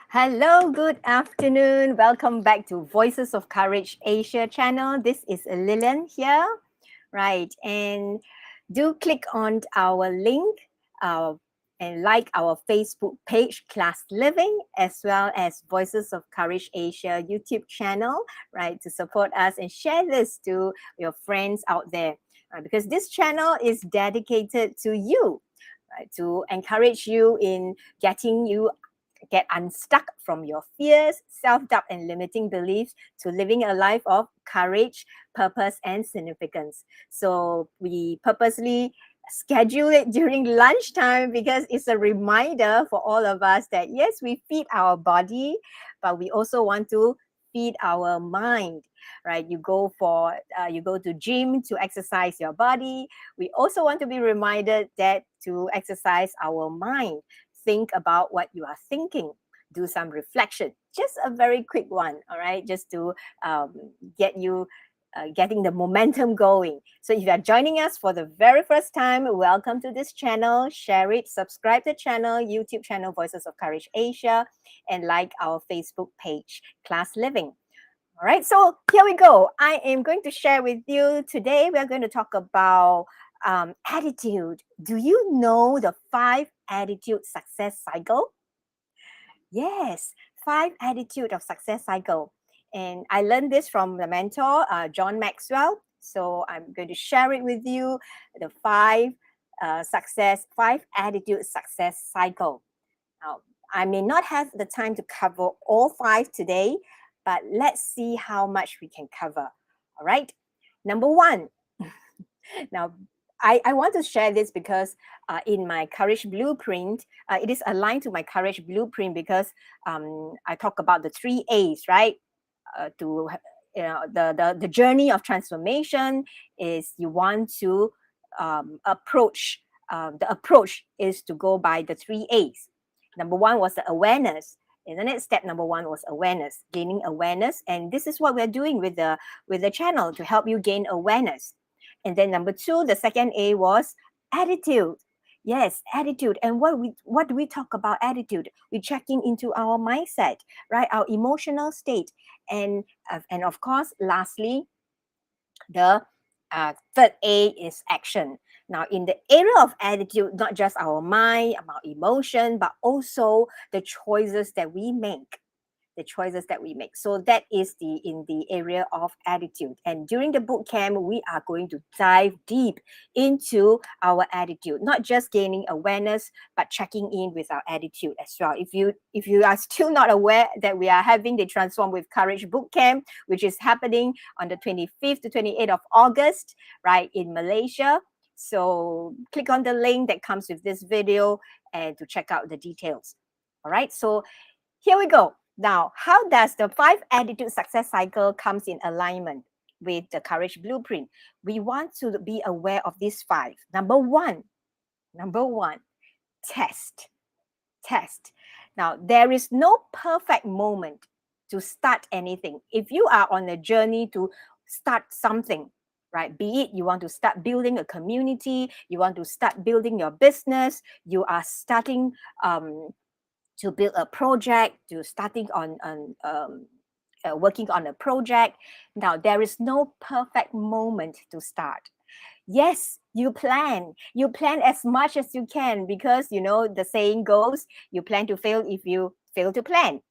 Hello, good afternoon. Welcome back to Voices of Courage Asia channel. This is Lilian here, right? And do click on our link uh, and like our Facebook page, Class Living, as well as Voices of Courage Asia YouTube channel, right? To support us and share this to your friends out there, because this channel is dedicated to you, right? To encourage you in getting you get unstuck from your fears, self-doubt, and limiting beliefs to living a life of courage, purpose, and significance. So we purposely schedule it during lunchtime because it's a reminder for all of us that yes, we feed our body, but we also want to feed our mind, right? You go to gym to exercise your body. We also want to be reminded that to exercise our mind. Think about what you are thinking. Do some reflection. Just a very quick one, all right? Just to um, get you getting the momentum going. So if you are joining us for the very first time, welcome to this channel. Share it, subscribe to the channel, YouTube channel Voices of Courage Asia, and like our Facebook page, Class Living. All right, so here we go. I am going to share with you today. We are going to talk about attitude. Do you know the 5 attitude success cycle? Yes, 5 attitude of success cycle. And I learned this from the mentor, John Maxwell. So I'm going to share it with you, the 5 attitude success cycle. Now, I may not have the time to cover all 5 today, but let's see how much we can cover. All right. Number 1. Now, I want to share this because in my Courage Blueprint, it is aligned to my Courage Blueprint because I talk about the 3 A's, right? To the journey of transformation is you want to approach. The approach is to go by the 3 A's. Number 1 was the awareness. And the next step, number 1 was awareness, gaining awareness, and this is what we're doing with the channel to help you gain awareness. And then number 2, the second A was attitude. Yes, attitude. And what do we talk about attitude? We're checking into our mindset, right? Our emotional state, and of course, lastly, the third A is action. Now, in the area of attitude, not just our mind, our emotion, but also the choices that we make. The choices that we make. So that is in the area of attitude. And during the boot camp, we are going to dive deep into our attitude, not just gaining awareness, but checking in with our attitude as well. If you are still not aware that we are having the Transform with Courage boot camp, which is happening on the 25th to 28th of August, right, in Malaysia. So click on the link that comes with this video and to check out the details. All right, so here we go. Now, how does the 5 attitude success cycle comes in alignment with the Courage Blueprint? We want to be aware of these 5. Number one, test. Test. Now, there is no perfect moment to start anything. If you are on a journey to start something, right? Be it you want to start building a community, you want to start building your business, you are starting to build a project, to starting on working on a project. Now, there is no perfect moment to start. Yes, you plan. You plan as much as you can because, the saying goes, you plan to fail if you fail to plan.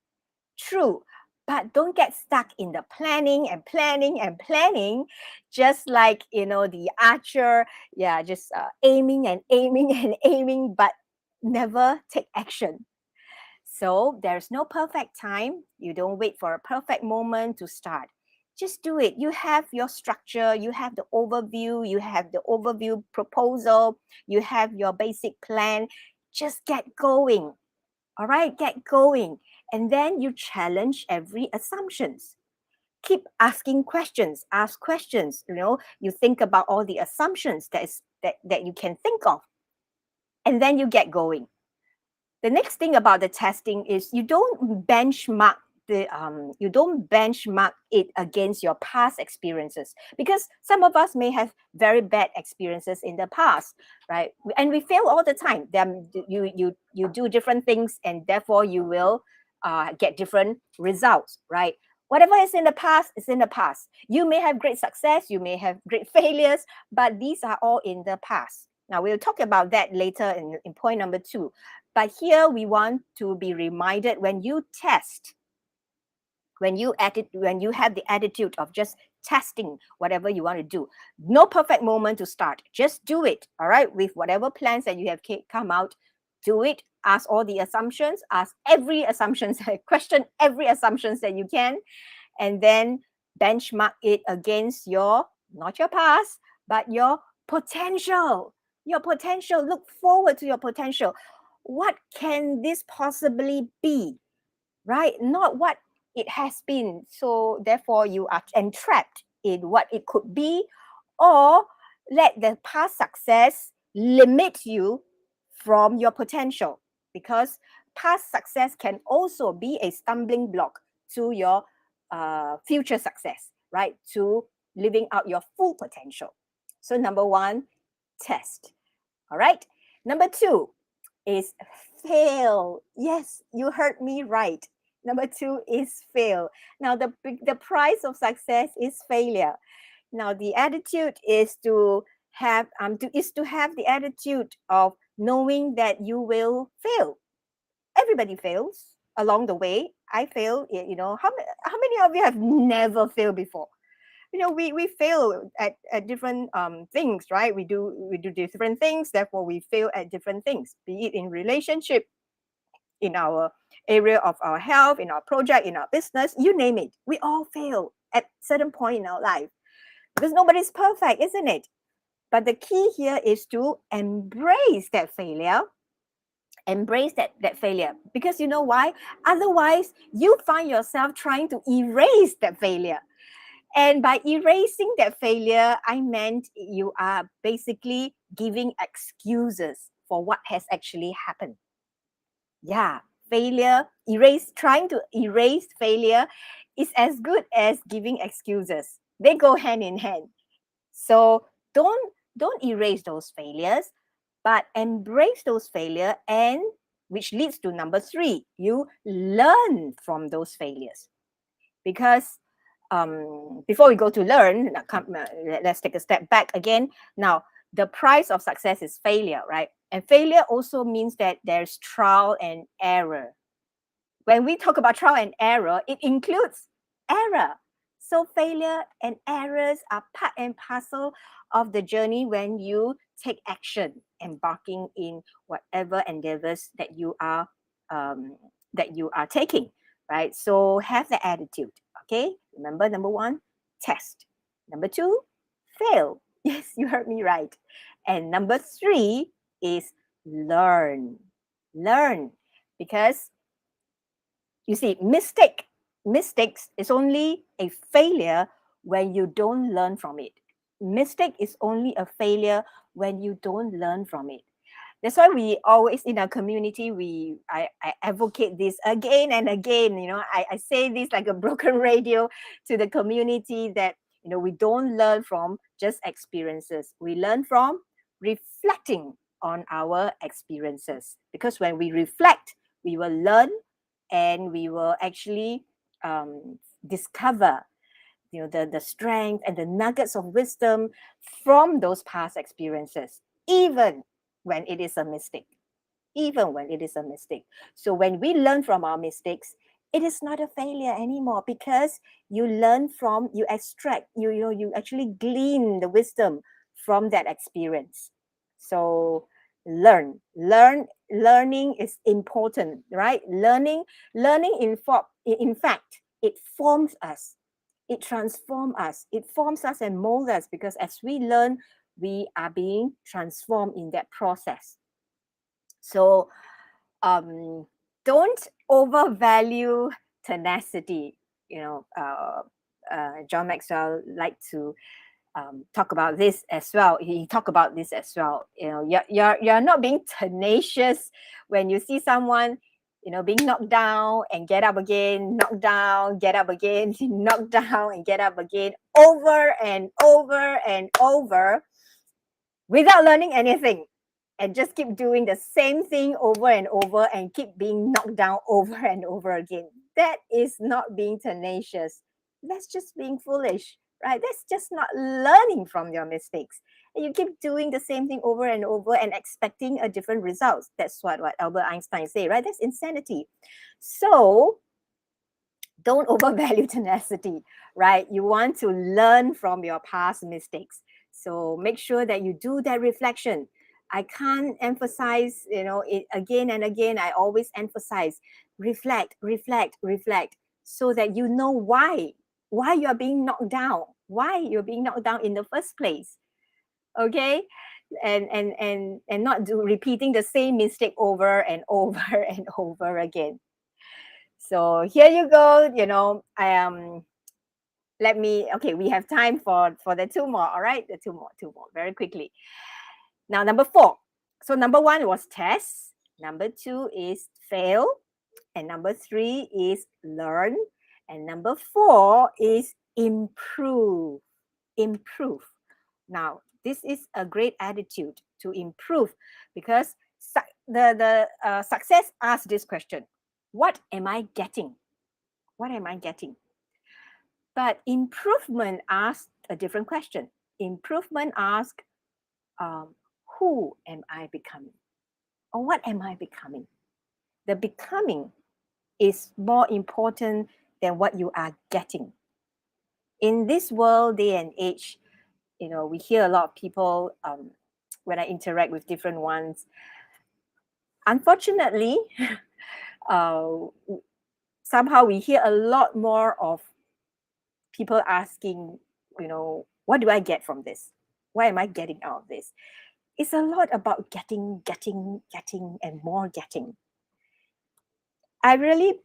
True. But don't get stuck in the planning and planning and planning, just like, the archer, yeah, just aiming and aiming and aiming, but never take action. So there's no perfect time. You don't wait for a perfect moment to start. Just do it. You have your structure, you have the overview, you have the overview proposal, you have your basic plan. Just get going. All right, get going. And then you challenge every assumptions. Keep asking questions, ask questions. You think about all the assumptions that you can think of. And then you get going. The next thing about the testing is you don't benchmark it against your past experiences, because some of us may have very bad experiences in the past, right? And we fail all the time. Then you do different things, and therefore you will get different results, right? Whatever is in the past is in the past. You may have great success, you may have great failures, but these are all in the past. Now, we'll talk about that later in point number 2. But here we want to be reminded, when you test, when you have the attitude of just testing whatever you want to do, no perfect moment to start. Just do it, all right? With whatever plans that you have come out, do it. Ask all the assumptions, ask every assumptions, question every assumptions that you can, and then benchmark it against your, not your past, but your potential. Your potential. Look forward to your potential. What can this possibly be? Right? Not what it has been. So therefore you are entrapped in what it could be, or let the past success limit you from your potential, because past success can also be a stumbling block to your future success, right? To living out your full potential. So number 1, test. All right. Number 2 is fail. Yes, you heard me right. Number 2 is fail. Now, the price of success is failure. Now, the attitude is to have the attitude of knowing that you will fail. Everybody fails along the way. I fail. You know, how many of you have never failed before? You know, we fail at different things, right? We do different things, therefore we fail at different things, be it in relationship, in our area of our health, in our project, in our business, you name it. We all fail at certain point in our life, because nobody's perfect, isn't it? But the key here is to embrace that failure. Embrace that failure, because you know why? Otherwise, you find yourself trying to erase that failure. And by erasing that failure, I meant you are basically giving excuses for what has actually happened. Yeah, trying to erase failure is as good as giving excuses. They go hand in hand. So don't erase those failures, but embrace those failures, and which leads to number 3, you learn from those failures. Because before we go to learn, let's take a step back again. Now, the price of success is failure, right? And failure also means that there's trial and error. When we talk about trial and error, it includes error. So failure and errors are part and parcel of the journey when you take action, embarking in whatever endeavors that you are taking, right? So have the attitude. Okay, remember, number 1, test. Number 2, fail. Yes, you heard me right. And number 3 is learn. Learn, because you see, mistakes is only a failure when you don't learn from it. Mistake is only a failure when you don't learn from it. That's why we always, in our community, I advocate this again and again. You know, I say this like a broken radio to the community, that, you know, we don't learn from just experiences. We learn from reflecting on our experiences. Because when we reflect, we will learn, and we will actually discover, you know, the strength and the nuggets of wisdom from those past experiences, even when it is a mistake. So when we learn from our mistakes, it is not a failure anymore, because you learn from, you extract, you actually glean the wisdom from that experience. So learning is important, right? Learning in fact, it forms us, it transforms us, and molds us, because as we learn, we are being transformed in that process. So don't overvalue tenacity. You know, John Maxwell liked to talk about this as well. He talked about this as well. You know, you're not being tenacious when you see someone, you know, being knocked down and get up again, knocked down, get up again, knocked down and get up again, over and over and over, without learning anything. and just keep doing the same thing over and over and keep being knocked down over and over again. That is not being tenacious. That's just being foolish, right? That's just not learning from your mistakes. And you keep doing the same thing over and over and expecting a different result. That's what Albert Einstein say, right? That's insanity. So don't overvalue tenacity, right? You want to learn from your past mistakes. So make sure that you do that reflection. I can't emphasize, it again and again. I always emphasize reflect, reflect, reflect, so that you know why you are being knocked down, why you're being knocked down in the first place. Okay, and not repeating the same mistake over and over and over again. So here you go. Okay, we have time for the two more. All right, the two more very quickly. Now, number 4. So number 1 was test. Number 2 is fail. And number 3 is learn. And number 4 is improve. Improve. Now, this is a great attitude to improve, because the success asks this question: what am I getting? What am I getting? But improvement asks a different question. Improvement asks, who am I becoming? Or what am I becoming? The becoming is more important than what you are getting. In this world, day and age, we hear a lot of people, when I interact with different ones, unfortunately, uh, somehow we hear a lot more of people asking, what do I get from this? What am I getting out of this? It's a lot about getting, and more getting. I really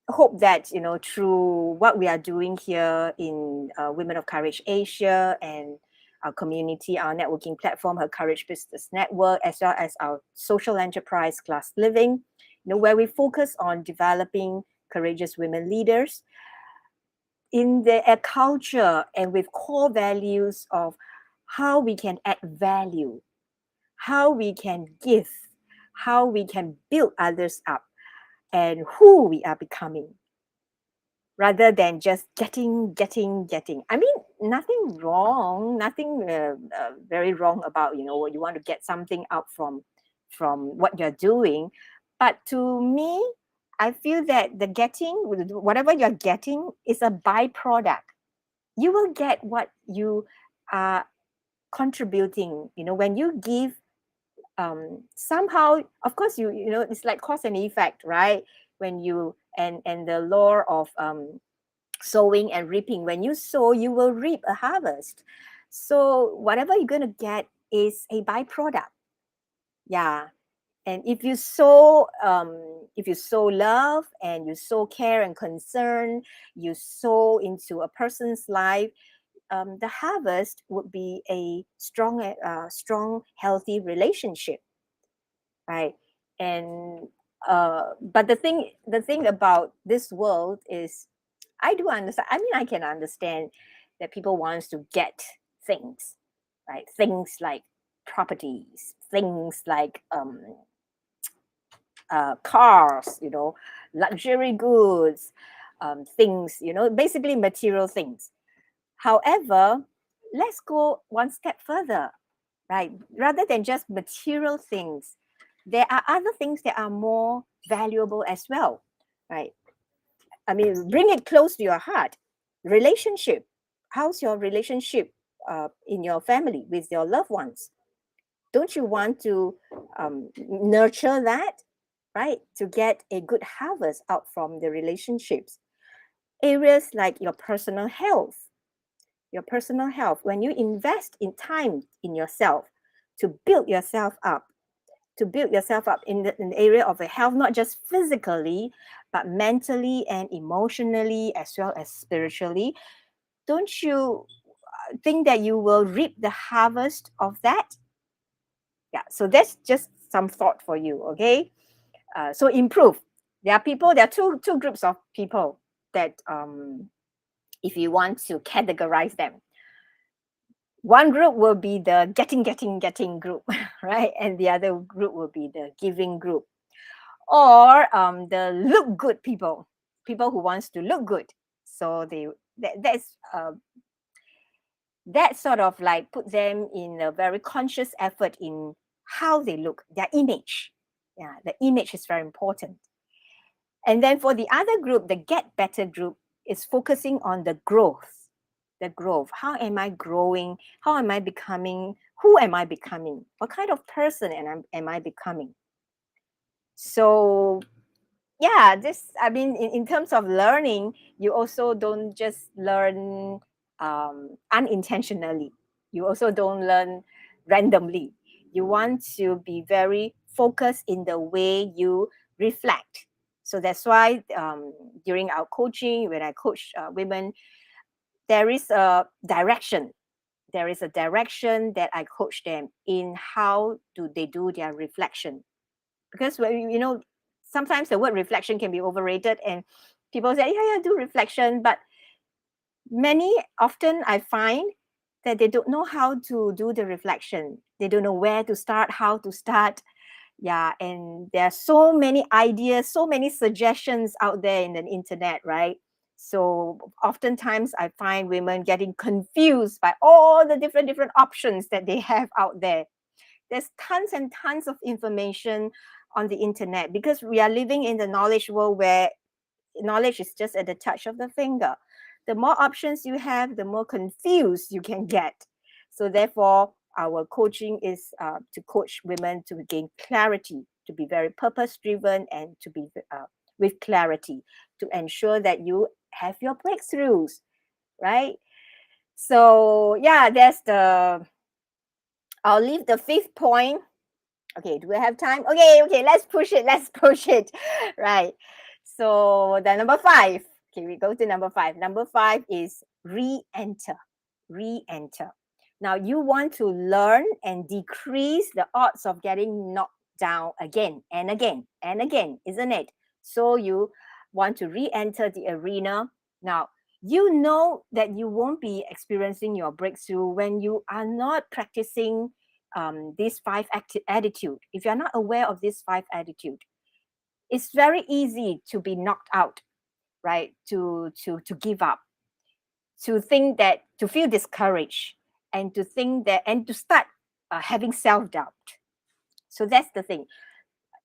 hope that, through what we are doing here in Women of Courage Asia and our community, our networking platform, her Courage Business Network, as well as our social enterprise Class Living, where we focus on developing courageous women leaders in a culture and with core values of how we can add value, how we can give, how we can build others up, and who we are becoming, rather than just getting. I mean, nothing wrong, nothing very wrong about, what you want to get something out from what you're doing. But to me, I feel that the getting, whatever you're getting, is a byproduct. You will get what you are contributing. When you give, somehow, of course, it's like cause and effect, right? When you and the law of sowing and reaping. When you sow, you will reap a harvest. So whatever you're going to get is a byproduct. Yeah. And if you sow love, and you sow care and concern, you sow into a person's life, the harvest would be a strong, healthy relationship, right? And but the thing about this world is, I do understand. I mean, I can understand that people wants to get things, right? Things like properties, things like cars, luxury goods, things, basically material things. However, let's go one step further, right? Rather than just material things, there are other things that are more valuable as well, right? I mean, bring it close to your heart. Relationship. How's your relationship in your family with your loved ones? Don't you want to nurture that, right? To get a good harvest out from the relationships. Areas like your personal health. Your personal health. When you invest in time in yourself to build yourself up, in the area of the health, not just physically, but mentally and emotionally, as well as spiritually, don't you think that you will reap the harvest of that? Yeah, so that's just some thought for you, okay? So improve. There are two groups of people that, if you want to categorize them, One group will be the getting group, right? And the other group will be the giving group. Or the look good people who wants to look good. So that sort of like put them in a very conscious effort in how they look, their image. Yeah, the image is very important. And then for the other group, the get better group is focusing on the growth. The growth. How am I growing? How am I becoming? Who am I becoming? What kind of person am I becoming? So yeah, I mean, in terms of learning, you also don't just learn unintentionally. You also don't learn randomly. You want to be very focused in the way you reflect. So that's why during our coaching, when I coach women, there is a direction. There is a direction that I coach them in how do they do their reflection. Because when sometimes the word reflection can be overrated, and people say, yeah, do reflection, but often I find that they don't know how to do the reflection. They don't know where to start, how to start. Yeah, and there are so many ideas, so many suggestions out there in the internet, right? So oftentimes I find women getting confused by all the different options that they have out there. There's tons and tons of information on the internet because we are living in the knowledge world where knowledge is just at the touch of the finger. The more options you have, the more confused you can get. So therefore, our coaching is to coach women to gain clarity, to be very purpose driven, and to be with clarity, to ensure that you have your breakthroughs, right? So yeah, I'll leave the fifth point. Okay, do we have time? Okay, let's push it. Right. So the number 5. Okay, we go to number 5. Number 5 is re-enter. Re-enter. Now you want to learn and decrease the odds of getting knocked down again and again and again, isn't it? So you want to re-enter the arena. Now, you know that you won't be experiencing your breakthrough when you are not practicing these 5 attitude. If you're not aware of this 5 attitude, it's very easy to be knocked out, right? To give up, to think that, to feel discouraged, and to think that, and to start having self-doubt. So that's the thing.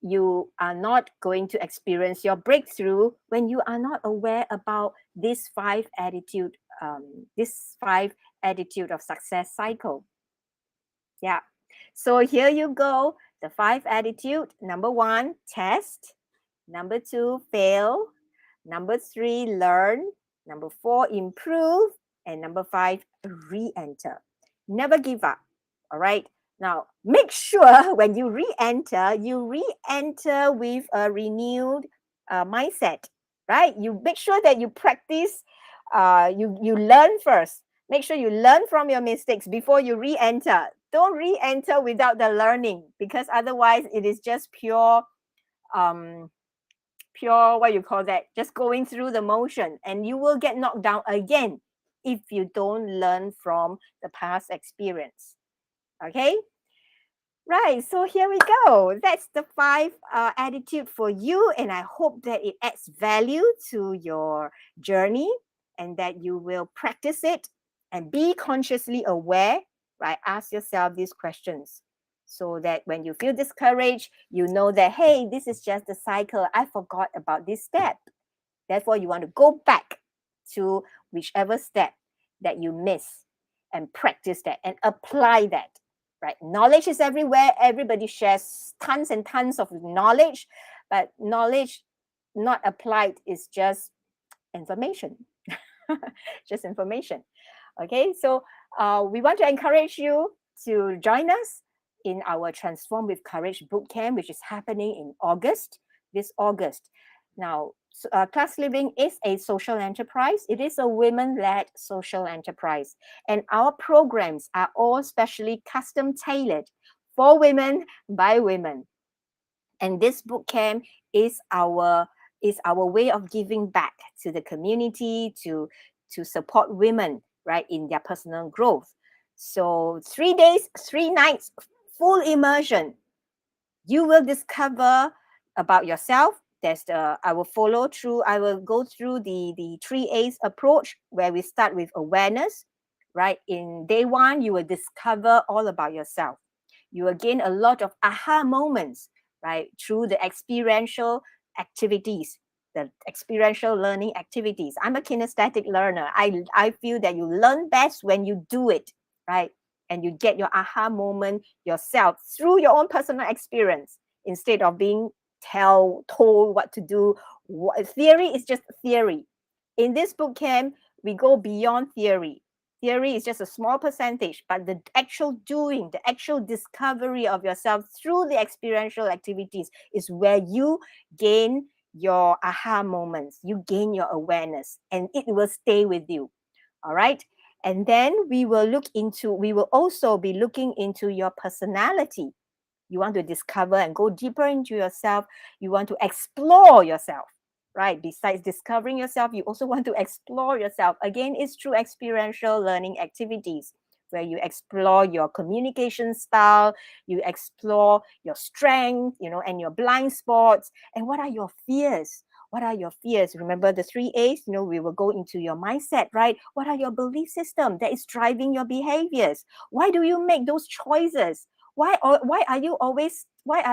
You are not going to experience your breakthrough when you are not aware about this 5 attitude, this 5 attitude of success cycle. Yeah. So here you go. The 5 attitude. Number 1, test. Number 2, fail. Number 3, learn. Number 4, improve. And number 5, re-enter. Never give up. All right. Now, make sure when you re-enter with a renewed mindset, right? You make sure that you practice, you learn first. Make sure you learn from your mistakes before you re-enter. Don't re-enter without the learning, because otherwise it is just um, what you call that, just going through the motion, and you will get knocked down again if you don't learn from the past experience. Okay. Right, so here we go. That's the 5 attitude for you, and I hope that it adds value to your journey and that you will practice it and be consciously aware, right? Ask yourself these questions so that when you feel discouraged, you know that, hey, this is just a cycle. I forgot about this step. Therefore, you want to go back to whichever step that you miss and practice that and apply that. Right? Knowledge is everywhere. Everybody shares tons and tons of knowledge, but knowledge not applied is just information. Just information. Okay, so we want to encourage you to join us in our Transform with Courage Bootcamp, which is happening in August, this August. Now, Class Living is a social enterprise. It is a women-led social enterprise. And our programs are all specially custom tailored for women by women. And this bootcamp is our way of giving back to the community, to support women, right, in their personal growth. So 3 days, 3 nights, full immersion. You will discover about yourself. I will go through the 3 A's approach, where we start with awareness, right? In day 1, you will discover all about yourself. You will gain a lot of aha moments, right? Through the experiential activities, the experiential learning activities. I'm a kinesthetic learner. I feel that you learn best when you do it, right? And you get your aha moment yourself through your own personal experience, instead of being told what to do. Theory is just theory. In this boot camp, we go beyond theory. Theory is just a small percentage, but the actual doing, the actual discovery of yourself through the experiential activities is where you gain your aha moments, you gain your awareness, and it will stay with you. All right. And then we will also be looking into your personality. You want to discover and go deeper into yourself. You want to explore yourself, right? Besides discovering yourself, you also want to explore yourself. Again, it's through experiential learning activities, where you explore your communication style, you explore your strength, and your blind spots, and what are your fears. What are your fears? Remember the 3 A's, we will go into your mindset, right? What are your belief system that is driving your behaviors? Why do you make those choices? Why are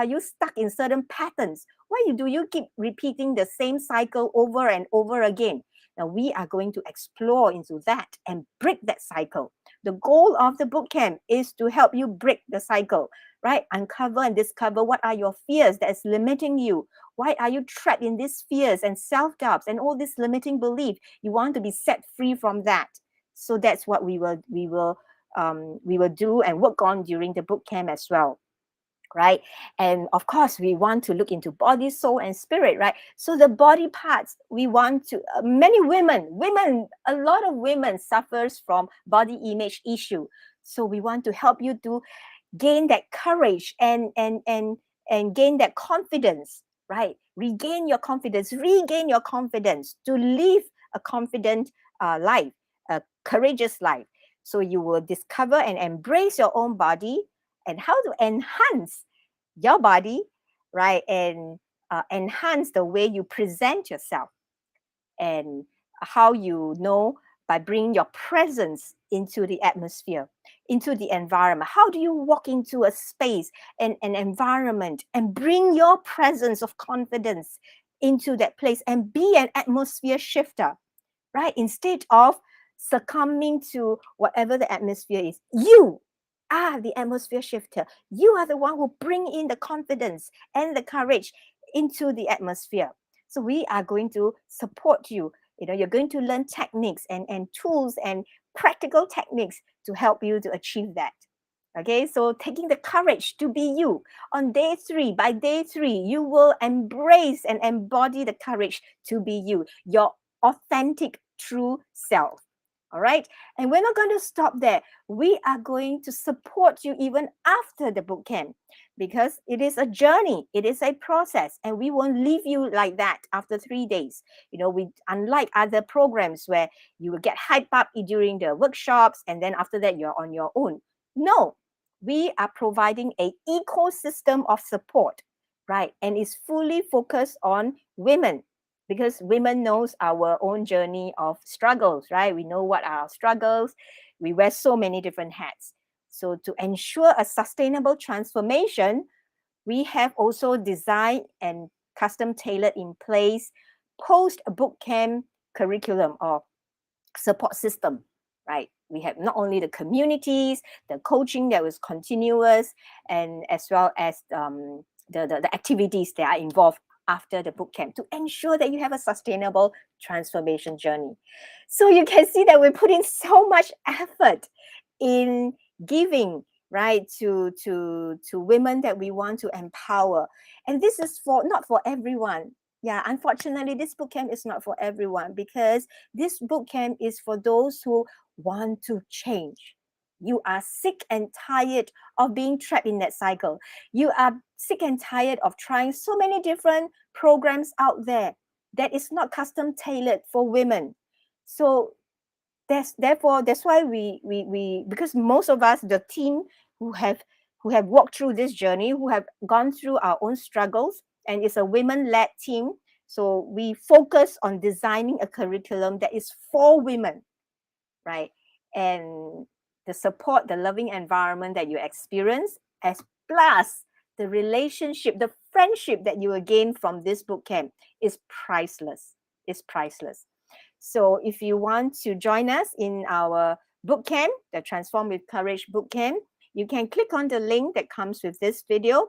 you stuck in certain patterns? Why do you keep repeating the same cycle over and over again? Now we are going to explore into that and break that cycle. The goal of the bootcamp is to help you break the cycle, right? Uncover and discover what are your fears that is limiting you. Why are you trapped in these fears and self-doubts and all this limiting belief? You want to be set free from that. So that's what we will do and work on during the boot camp as well, right? And of course, we want to look into body, soul, and spirit, right? So the body parts, we want to, many a lot of women suffers from body image issue. So we want to help you to gain that courage and gain that confidence, right? Regain your confidence to live a confident life, a courageous life. So you will discover and embrace your own body and how to enhance your body, right? And enhance the way you present yourself, and how by bringing your presence into the atmosphere, into the environment. How do you walk into a space and an environment and bring your presence of confidence into that place and be an atmosphere shifter, right? Instead of succumbing to whatever the atmosphere is, you are the atmosphere shifter. You are the one who bring in the confidence and the courage into the atmosphere. So we are going to support you. You're going to learn techniques and tools and practical techniques to help you to achieve that. Okay, so taking the courage to be you. By day 3, you will embrace and embody the courage to be you, your authentic true self. All right, and we're not going to stop there. We are going to support you even after the bootcamp, because it is a journey, it is a process, and we won't leave you like that after 3 days. Unlike other programs where you will get hyped up during the workshops and then after that you're on your own. No, we are providing an ecosystem of support, right? And it's fully focused on women, because women knows our own journey of struggles, right? We know what are our struggles. We wear so many different hats. So to ensure a sustainable transformation, we have also designed and custom tailored in place post bootcamp curriculum or support system, right? We have not only the communities, the coaching that was continuous, and as well as the activities that are involved after the bootcamp to ensure that you have a sustainable transformation journey. So you can see that we put in so much effort in giving, right, to women that we want to empower. And this is not for everyone. Yeah, unfortunately, this bootcamp is not for everyone, because this bootcamp is for those who want to change. You are sick and tired of being trapped in that cycle. You are sick and tired of trying so many different programs out there that is not custom tailored for women. So Therefore, that's why we because most of us, the team who have walked through this journey, who have gone through our own struggles, and it's a women-led team. So we focus on designing a curriculum that is for women, right? And the support, the loving environment that you experience, as plus the relationship, the friendship that you will gain from this bootcamp is priceless. Is priceless. So if you want to join us in our bootcamp, the Transform with Courage bootcamp, you can click on the link that comes with this video,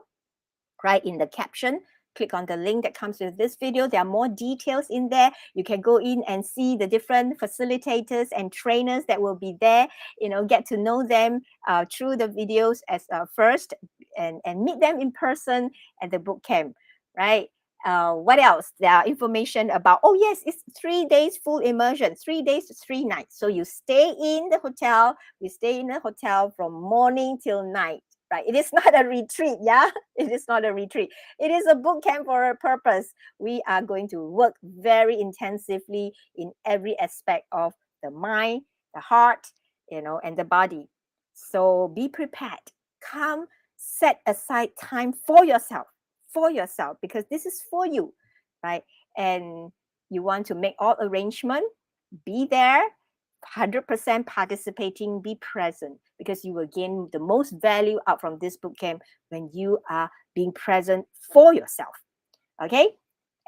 right in the caption. Click on the link that comes with this video. There are more details in there. You can go in and see the different facilitators and trainers that will be there. Get to know them through the videos as first, and meet them in person at the bootcamp, right? What else? There are information about, oh yes, it's 3 days full immersion, 3 days, 3 nights. So you stay in the hotel. We stay in the hotel from morning till night, right? It is not a retreat, yeah? It is not a retreat. It is a boot camp for a purpose. We are going to work very intensively in every aspect of the mind, the heart, and the body. So be prepared. Come, set aside time for yourself, because this is for you, right? And you want to make all arrangement, be there, 100% participating, be present, because you will gain the most value out from this bootcamp when you are being present for yourself. Okay?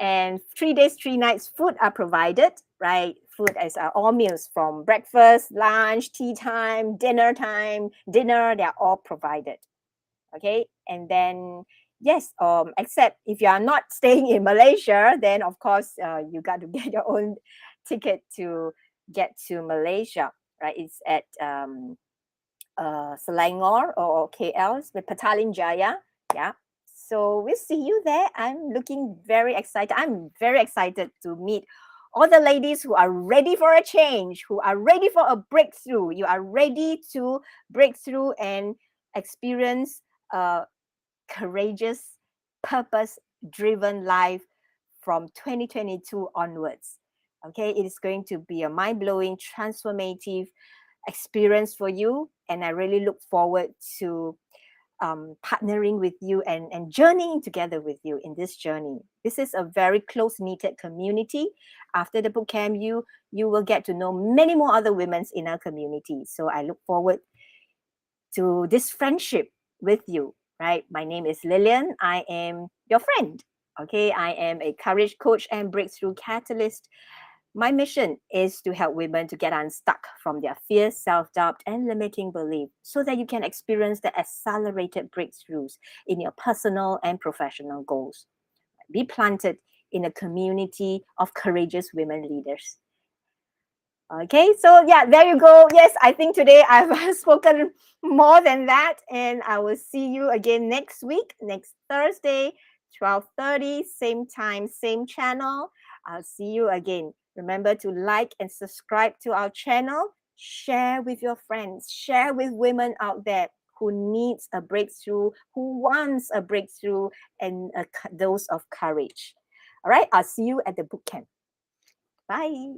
And 3 days, 3 nights, food are provided, right? Food is all meals from breakfast, lunch, tea time, dinner, they're all provided. Okay? And then, yes, except if you are not staying in Malaysia, then of course you got to get your own ticket to get to Malaysia, right? It's at Selangor or KL, with Petaling Jaya. Yeah. So we'll see you there. I'm looking very excited. I'm very excited to meet all the ladies who are ready for a change, who are ready for a breakthrough. You are ready to break through and experience a courageous, purpose-driven life from 2022 onwards. Okay, it is going to be a mind-blowing, transformative experience for you, and I really look forward to partnering with you and journeying together with you in this journey. This is a very close-knitted community. After the bootcamp, you will get to know many more other women in our community. So I look forward to this friendship with you, right? My name is Lilian. I am your friend. Okay, I am a courage coach and breakthrough catalyst. My mission is to help women to get unstuck from their fears, self-doubt, and limiting belief so that you can experience the accelerated breakthroughs in your personal and professional goals. Be planted in a community of courageous women leaders. Okay, so yeah, there you go. Yes, I think today I've spoken more than that, and I will see you again next week, next Thursday, 12:30, same time, same channel. I'll see you again. Remember to like and subscribe to our channel. Share with your friends. Share with women out there who needs a breakthrough, who wants a breakthrough, and a dose of courage. All right, I'll see you at the bootcamp. Bye.